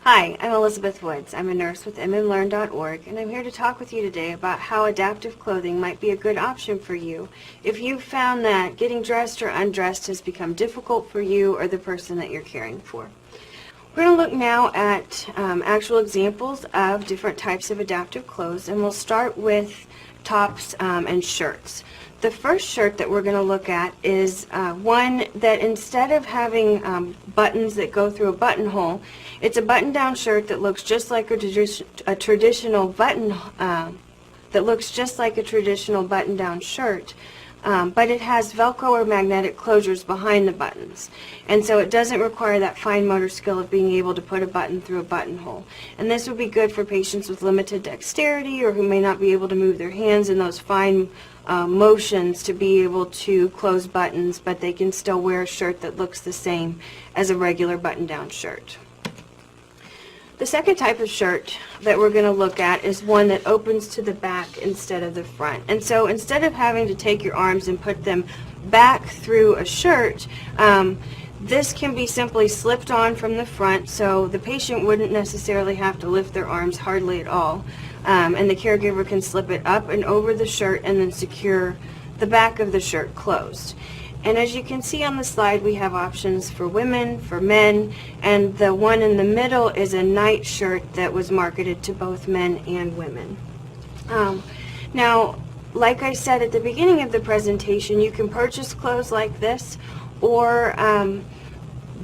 Hi, I'm Elizabeth Woods. I'm a nurse with mmlearn.org, and I'm here to talk with you today about how adaptive clothing might be a good option for you if you've found that getting dressed or undressed has become difficult for you or the person that you're caring for. We're going to look now at actual examples of different types of adaptive clothes, and we'll start with tops and shirts. The first shirt that we're going to look at is one that instead of having buttons that go through a buttonhole, it's a button-down shirt that looks just like a traditional button-down shirt, but it has Velcro or magnetic closures behind the buttons, and so it doesn't require that fine motor skill of being able to put a button through a buttonhole. And this would be good for patients with limited dexterity or who may not be able to move their hands in those fine motions to be able to close buttons, but they can still wear a shirt that looks the same as a regular button-down shirt. The second type of shirt that we're going to look at is one that opens to the back instead of the front. And so instead of having to take your arms and put them back through a shirt, this can be simply slipped on from the front, so the patient wouldn't necessarily have to lift their arms hardly at all. And the caregiver can slip it up and over the shirt and then secure the back of the shirt closed. And as you can see on the slide, we have options for women, for men, and the one in the middle is a night shirt that was marketed to both men and women. Now, like I said at the beginning of the presentation, you can purchase clothes like this, or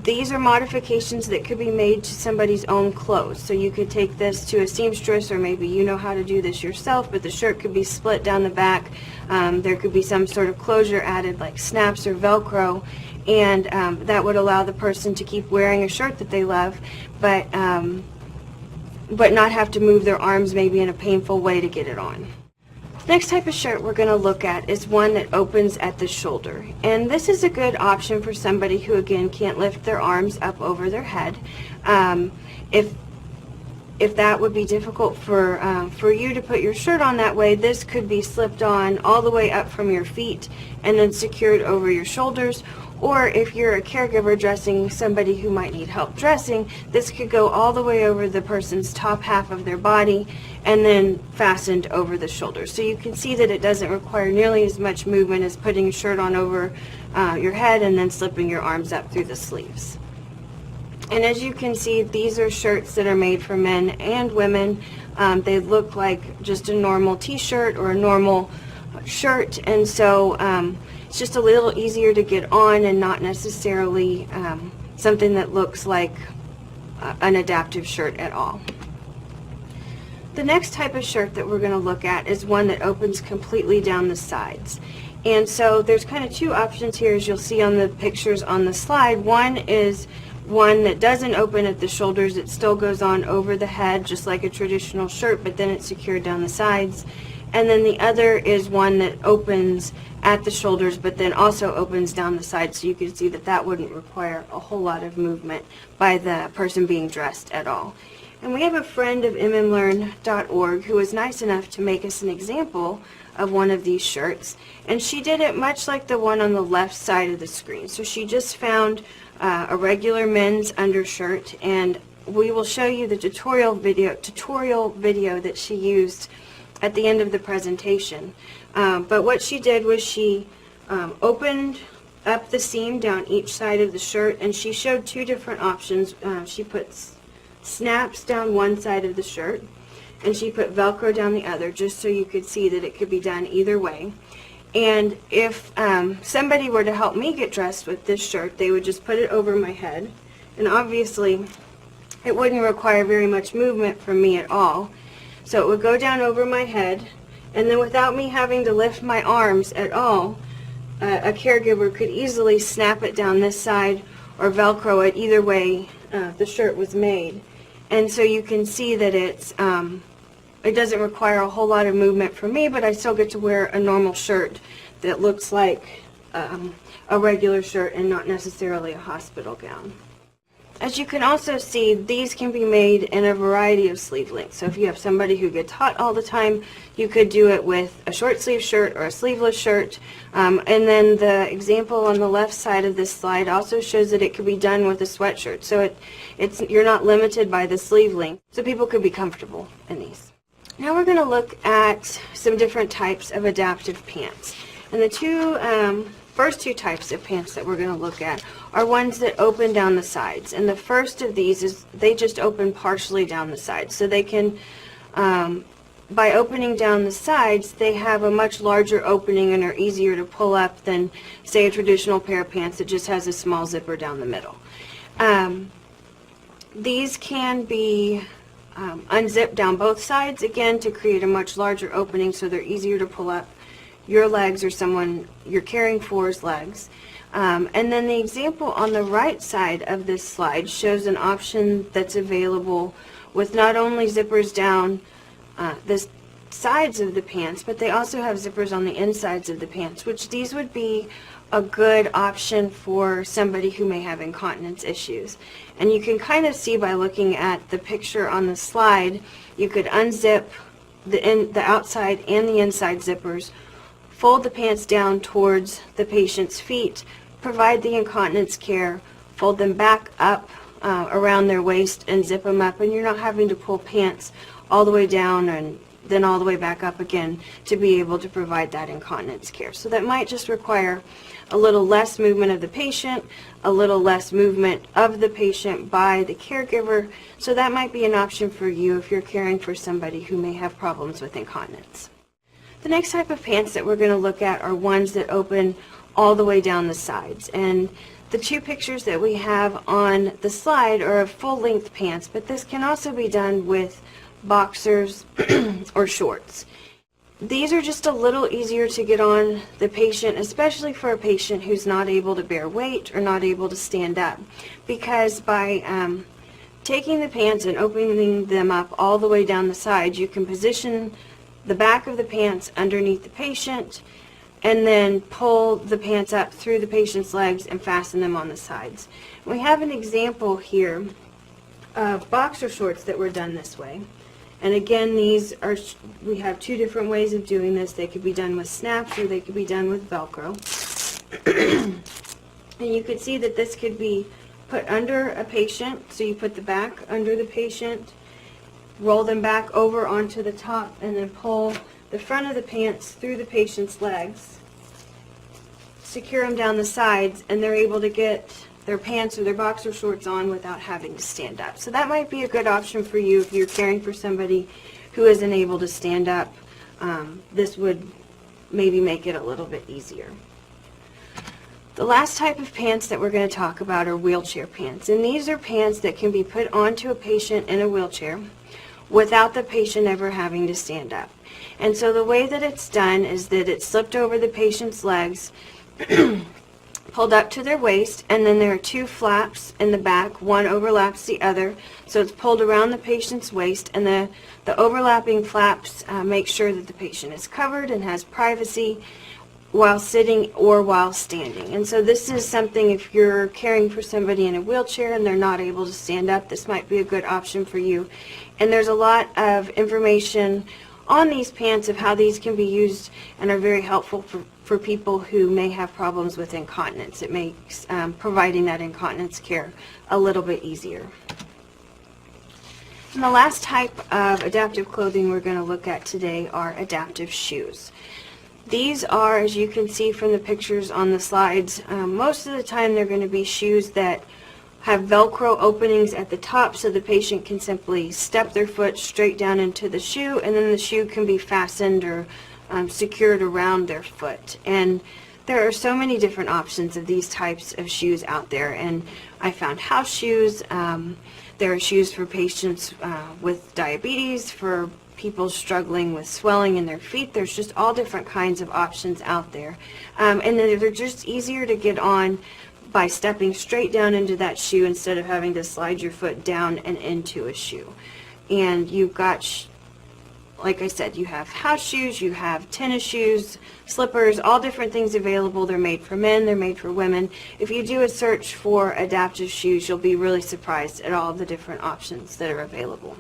these are modifications that could be made to somebody's own clothes. So you could take this to a seamstress, or maybe you know how to do this yourself, but the shirt could be split down the back. There could be some sort of closure added like snaps or Velcro, and that would allow the person to keep wearing a shirt that they love, but not have to move their arms maybe in a painful way to get it on. Next type of shirt we're going to look at is one that opens at the shoulder, and this is a good option for somebody who again can't lift their arms up over their head. If that would be difficult for you to put your shirt on that way, this could be slipped on all the way up from your feet and then secured over your shoulders. Or if you're a caregiver dressing somebody who might need help dressing, this could go all the way over the person's top half of their body and then fastened over the shoulders. So you can see that it doesn't require nearly as much movement as putting a shirt on over your head and then slipping your arms up through the sleeves. And as you can see, these are shirts that are made for men and women. They look like just a normal t-shirt or a normal shirt, and so it's just a little easier to get on and not necessarily something that looks like an adaptive shirt at all. The next type of shirt that we're going to look at is one that opens completely down the sides. And so there's kind of two options here, as you'll see on the pictures on the slide. One is one that doesn't open at the shoulders. It still goes on over the head just like a traditional shirt, but then it's secured down the sides. And then the other is one that opens at the shoulders but then also opens down the sides, so you can see that that wouldn't require a whole lot of movement by the person being dressed at all. And we have a friend of mmlearn.org who was nice enough to make us an example of one of these shirts, and she did it much like the one on the left side of the screen. So she just found a regular men's undershirt, and we will show you the tutorial video that she used at the end of the presentation. But what she did was she opened up the seam down each side of the shirt, and she showed two different options. She put snaps down one side of the shirt, and she put Velcro down the other, just so you could see that it could be done either way. And if somebody were to help me get dressed with this shirt, they would just put it over my head, and obviously it wouldn't require very much movement from me at all. So it would go down over my head, and then without me having to lift my arms at all, a caregiver could easily snap it down this side or Velcro it. Either way the shirt was made. And so you can see that it doesn't require a whole lot of movement for me, but I still get to wear a normal shirt that looks like a regular shirt and not necessarily a hospital gown. As you can also see, these can be made in a variety of sleeve lengths. So if you have somebody who gets hot all the time, you could do it with a short sleeve shirt or a sleeveless shirt. And then the example on the left side of this slide also shows that it could be done with a sweatshirt. So you're not limited by the sleeve length, so people could be comfortable in these. Now we're going to look at some different types of adaptive pants. And the first two types of pants that we're going to look at are ones that open down the sides. And the first of these is they just open partially down the sides. So they can, by opening down the sides, they have a much larger opening and are easier to pull up than, say, a traditional pair of pants that just has a small zipper down the middle. These can be unzipped down both sides, again, to create a much larger opening so they're easier to pull up your legs or someone you're caring for's legs. And then the example on the right side of this slide shows an option that's available with not only zippers down the sides of the pants, but they also have zippers on the insides of the pants, which these would be a good option for somebody who may have incontinence issues. And you can kind of see by looking at the picture on the slide, you could unzip the outside and the inside zippers, fold the pants down towards the patient's feet, provide the incontinence care, fold them back up around their waist and zip them up, and you're not having to pull pants all the way down and then all the way back up again to be able to provide that incontinence care. So that might just require a little less movement of the patient, a little less movement of the patient by the caregiver. So that might be an option for you if you're caring for somebody who may have problems with incontinence. The next type of pants that we're going to look at are ones that open all the way down the sides. And the two pictures that we have on the slide are of full-length pants, but this can also be done with boxers or shorts. These are just a little easier to get on the patient, especially for a patient who's not able to bear weight or not able to stand up, because by taking the pants and opening them up all the way down the sides, you can position the back of the pants underneath the patient and then pull the pants up through the patient's legs and fasten them on the sides. We have an example here of boxer shorts that were done this way. And again, we have two different ways of doing this. They could be done with snaps or they could be done with Velcro. And you could see that this could be put under a patient. So you put the back under the patient, roll them back over onto the top, and then pull the front of the pants through the patient's legs, secure them down the sides, and they're able to get their pants or their boxer shorts on without having to stand up. So that might be a good option for you if you're caring for somebody who isn't able to stand up. This would maybe make it a little bit easier. The last type of pants that we're going to talk about are wheelchair pants. And these are pants that can be put onto a patient in a wheelchair without the patient ever having to stand up. And so the way that it's done is that it's slipped over the patient's legs, pulled up to their waist, and then there are two flaps in the back. One overlaps the other, so it's pulled around the patient's waist, and the overlapping flaps make sure that the patient is covered and has privacy while sitting or while standing. And so this is something, if you're caring for somebody in a wheelchair and they're not able to stand up, this might be a good option for you. And there's a lot of information on these pants of how these can be used and are very helpful for people who may have problems with incontinence. It makes providing that incontinence care a little bit easier. And the last type of adaptive clothing we're going to look at today are adaptive shoes. These are, as you can see from the pictures on the slides, most of the time they're going to be shoes that have Velcro openings at the top so the patient can simply step their foot straight down into the shoe, and then the shoe can be fastened or secured around their foot. And there are so many different options of these types of shoes out there. And I found house shoes. There are shoes for patients with diabetes, for people struggling with swelling in their feet. There's just all different kinds of options out there. And they're just easier to get on by stepping straight down into that shoe instead of having to slide your foot down and into a shoe. And you've got like I said, you have house shoes, you have tennis shoes, slippers, all different things available. They're made for men, they're made for women. If you do a search for adaptive shoes, you'll be really surprised at all the different options that are available.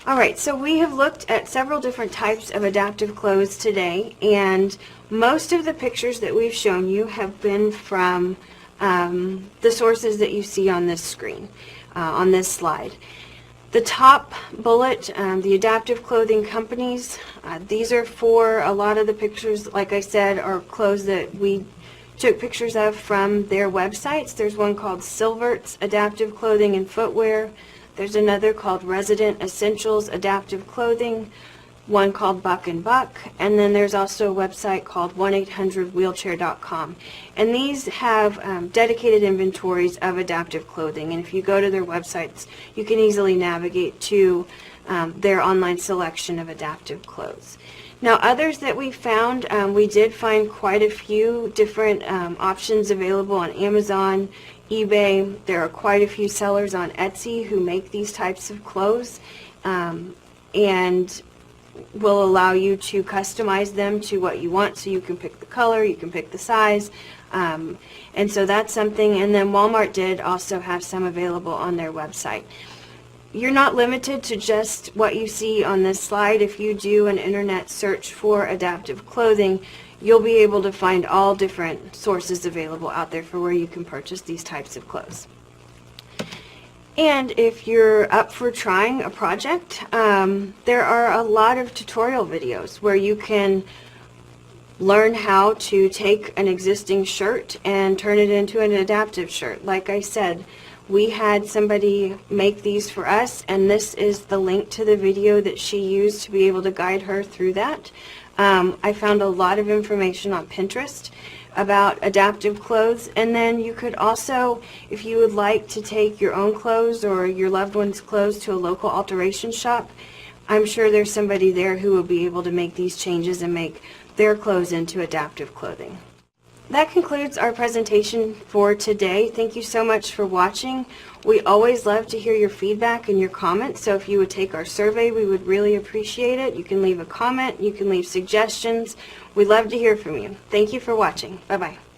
Alright, so we have looked at several different types of adaptive clothes today, and most of the pictures that we've shown you have been from the sources that you see on this screen, on this slide. The top bullet, the adaptive clothing companies, these are for a lot of the pictures, like I said, are clothes that we took pictures of from their websites. There's one called Silvert's Adaptive Clothing and Footwear. There's another called Resident Essentials Adaptive Clothing. one called Buck and Buck, and then there's also a website called 1-800-wheelchair.com. And these have dedicated inventories of adaptive clothing, and if you go to their websites, you can easily navigate to their online selection of adaptive clothes. Now, others that we found, we did find quite a few different options available on Amazon, eBay. There are quite a few sellers on Etsy who make these types of clothes, and will allow you to customize them to what you want, so you can pick the color, you can pick the size, and so that's something. And then Walmart did also have some available on their website. You're not limited to just what you see on this slide. If you do an internet search for adaptive clothing, you'll be able to find all different sources available out there for where you can purchase these types of clothes. And if you're up for trying a project, there are a lot of tutorial videos where you can learn how to take an existing shirt and turn it into an adaptive shirt. Like I said, we had somebody make these for us, and this is the link to the video that she used to be able to guide her through that. I found a lot of information on Pinterest about adaptive clothes, and then you could also, if you would like to take your own clothes or your loved one's clothes to a local alteration shop, I'm sure there's somebody there who will be able to make these changes and make their clothes into adaptive clothing. That concludes our presentation for today. Thank you so much for watching. We always love to hear your feedback and your comments, so if you would take our survey, we would really appreciate it. You can leave a comment, you can leave suggestions. We'd love to hear from you. Thank you for watching. Bye-bye.